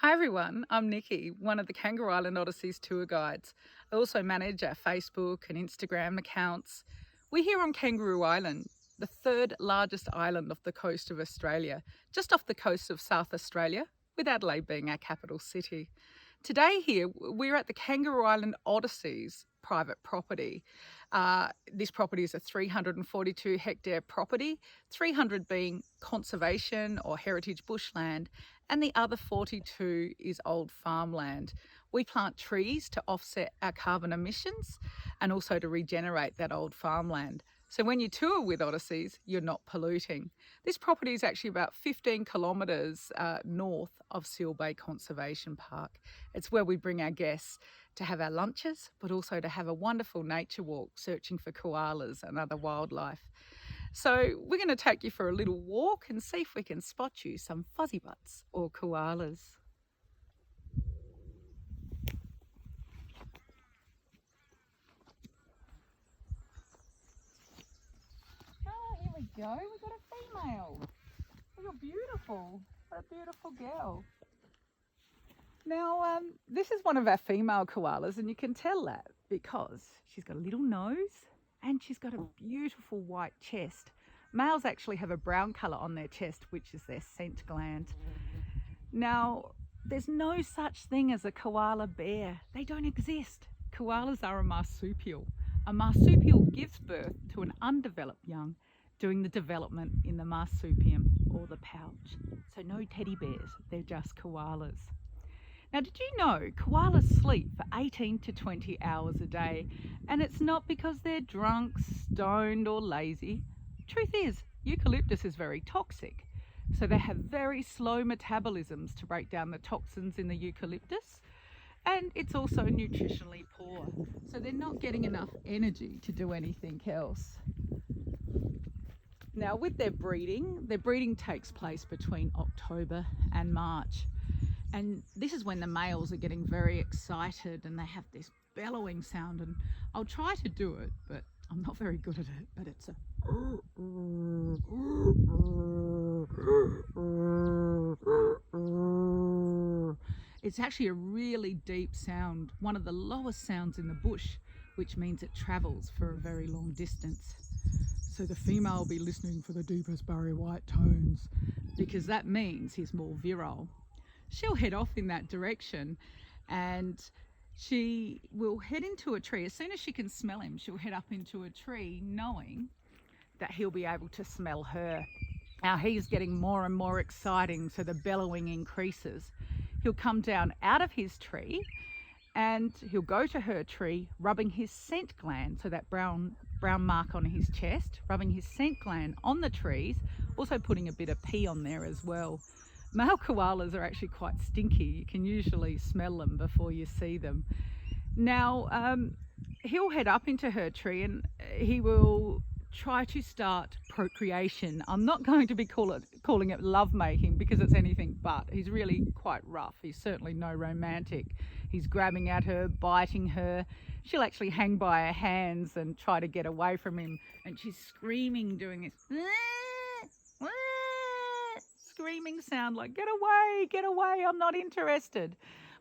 Hi everyone, I'm Nikki, one of the Kangaroo Island Odyssey's tour guides. I also manage our Facebook and Instagram accounts. We're here on Kangaroo Island, the third largest island off the coast of Australia, just off the coast of South Australia, with Adelaide being our capital city. Today here, we're at the Kangaroo Island Odyssey's private property. This property is a 342 hectare property, 300 being conservation or heritage bushland, and the other 42 is old farmland. We plant trees to offset our carbon emissions and also to regenerate that old farmland. So when you tour with Odysseys, you're not polluting. This property is actually about 15 kilometres north of Seal Bay Conservation Park. It's where we bring our guests to have our lunches, but also to have a wonderful nature walk searching for koalas and other wildlife. So we're going to take you for a little walk and see if we can spot you some fuzzy butts or koalas. Oh, here we go. We've got a female. Oh, you're beautiful. What a beautiful girl. Now, this is one of our female koalas, and you can tell that because she's got a little nose and she's got a beautiful white chest. Males actually have a brown colour on their chest, which is their scent gland. Now, there's no such thing as a koala bear. They don't exist. Koalas are a marsupial. A marsupial gives birth to an undeveloped young, doing the development in the marsupium or the pouch. So no teddy bears, they're just koalas. Now, did you know koalas sleep for 18 to 20 hours a day? And it's not because they're drunk, stoned or lazy. Truth is, eucalyptus is very toxic. So they have very slow metabolisms to break down the toxins in the eucalyptus. And it's also nutritionally poor. So they're not getting enough energy to do anything else. Now, with their breeding takes place between October and March. And this is when the males are getting very excited and they have this bellowing sound. And I'll try to do it, but I'm not very good at it. But it's a... It's actually a really deep sound, one of the lowest sounds in the bush, which means it travels for a very long distance. So the female will be listening for the deepest Barry White tones because that means he's more virile. She'll head off in that direction and she will head into a tree. As soon as she can smell him, she'll head up into a tree knowing that he'll be able to smell her. Now he's getting more and more exciting, so the bellowing increases. He'll come down out of his tree and he'll go to her tree, rubbing his scent gland, so that brown mark on his chest, rubbing his scent gland on the trees, also putting a bit of pee on there as well. Male koalas are actually quite stinky. You can usually smell them before you see them. Now, he'll head up into her tree and he will try to start procreation. I'm not going to be calling it lovemaking because it's anything but. He's really quite rough. He's certainly no romantic. He's grabbing at her, biting her. She'll actually hang by her hands and try to get away from him. And she's screaming, doing this screaming sound like, get away, I'm not interested.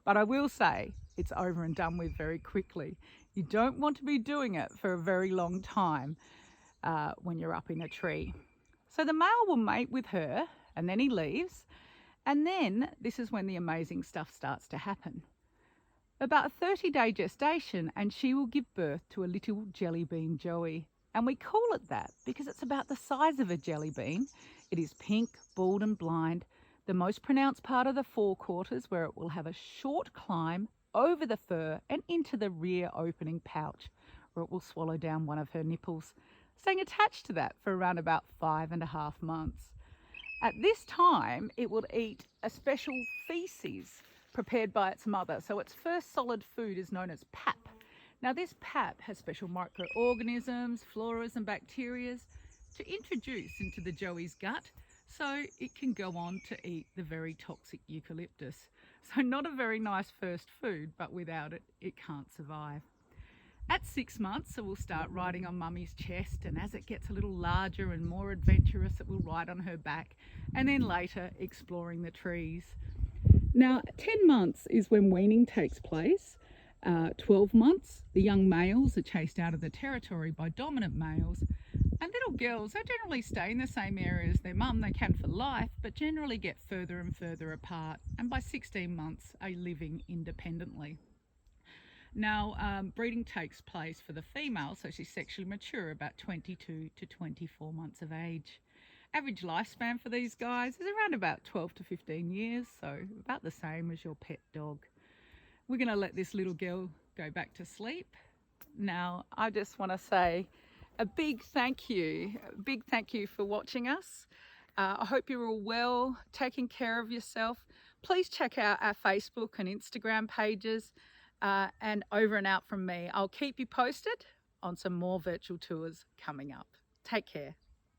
But I will say it's over and done with very quickly. You don't want to be doing it for a very long time when you're up in a tree. So the male will mate with her and then he leaves. And then this is when the amazing stuff starts to happen. About a 30-day gestation and she will give birth to a little jelly bean joey. And we call it that because it's about the size of a jelly bean. It is pink, bald and blind, the most pronounced part of the forequarters, where it will have a short climb over the fur and into the rear opening pouch, where it will swallow down one of her nipples, staying attached to that for around about 5.5 months. At this time, it will eat a special feces prepared by its mother. So its first solid food is known as pap. Now this pap has special microorganisms, floras and bacteria to introduce into the joey's gut so it can go on to eat the very toxic eucalyptus. So not a very nice first food, but without it, it can't survive. At 6 months, it will start riding on mummy's chest, and as it gets a little larger and more adventurous, it will ride on her back, and then later exploring the trees. Now, 10 months is when weaning takes place. 12 months, the young males are chased out of the territory by dominant males. And little girls, they generally stay in the same area as their mum. They can for life, but generally get further and further apart. And by 16 months, are living independently. Now, breeding takes place for the female, so she's sexually mature, about 22 to 24 months of age. Average lifespan for these guys is around about 12 to 15 years, so about the same as your pet dog. We're going to let this little girl go back to sleep. Now, I just want to say a big thank you for watching us. I hope you're all well, taking care of yourself. Please check out our Facebook and Instagram pages. And over and out from me. I'll keep you posted on some more virtual tours coming up. Take care.